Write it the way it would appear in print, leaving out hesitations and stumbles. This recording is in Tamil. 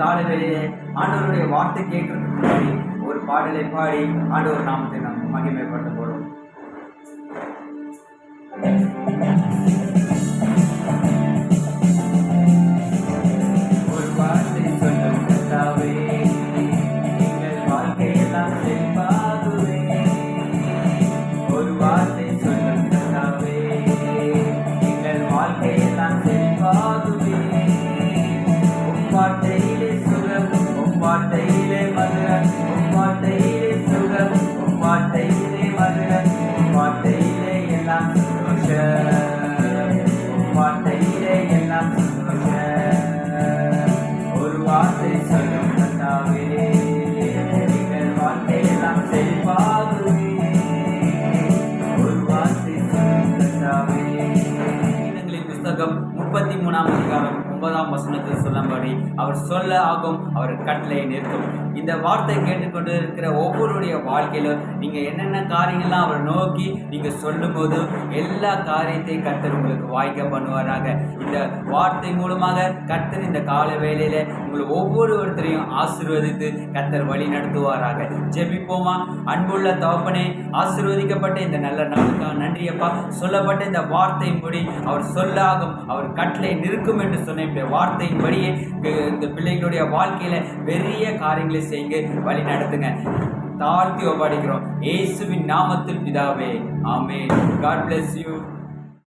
காலவேளையிலே ஆண்டவருடைய வார்த்தை கேட்கறதுக்கு முன்னாடி ஒரு பாடலை பாடி ஆண்டவர் நாமத்தை நாம் மகிமைப்படுத்த போறோம். ஒரு வார்த்தை சொல்லும் கர்த்தாவே, எங்கள் வாழ்க்கையெல்லாம் செழிப்பாகுவே. ஒரு வார்த்தை சொல்லும் கர்த்தாவே, எங்கள் வாழ்க்கையெல்லாம் செழிப்பாகுவே. வார்த்தையிலே சுகம், வார்த்தையிலே மதுரம், வார்த்தையிலே சுகம், வார்த்தையிலே மதுரம், வார்த்தையிலே எல்லாம் சந்தோஷம், வார்த்தையிலே எல்லாம் சந்தோஷம். ஒரு வார்த்தை சொல்லும் கர்த்தாவே, எங்கள் வாழ்க்கையெல்லாம் செழிப்பாகுவே. ஒரு வார்த்தை சொல்லும் கர்த்தாவே. புஸ்தகம் 33ஆம் அதிகாரம் 9ஆம் வசனத்தில் சொல்லும்படி அவர் சொல்ல ஆகும், அவர் கட்டளையை நிற்கும். இந்த வார்த்தை கேட்டுக்கொண்டு இருக்கிற ஒவ்வொருடைய வாழ்க்கையிலும் நீங்க என்னென்ன காரியங்கள்லாம் அவர் நோக்கி நீங்க சொல்லும் போது எல்லா காரியத்தையும் கர்த்தர் உங்களுக்கு வாய்க்க பண்ணுவாராக. இந்த வார்த்தை மூலமாக கர்த்தர் இந்த கால வேளையில உங்களை ஒவ்வொருத்தரையும் ஆசீர்வதித்து கர்த்தர் வழி நடத்துவாராக. ஜெபிப்போமா? அன்புள்ள தகப்பனே, ஆசீர்வதிக்கப்பட்ட இந்த நல்ல நாளுக்காக நன்றியப்பா. சொல்லப்பட்ட இந்த வார்த்தை முடி அவர் சொல்லாகும், அவர் கட்டளை நிற்கும் என்று சொன்ன இந்த வார்த்தையின்படியே இந்த பிள்ளைகளுடைய வாழ்க்கையில பெரிய காரியங்களை செய்ய வழி நடத்துங்க. தாழ்த்தி ஒப்படைக்கிறோம் இயேசுவின் நாமத்தில் பிதாவே, ஆமென். God bless you.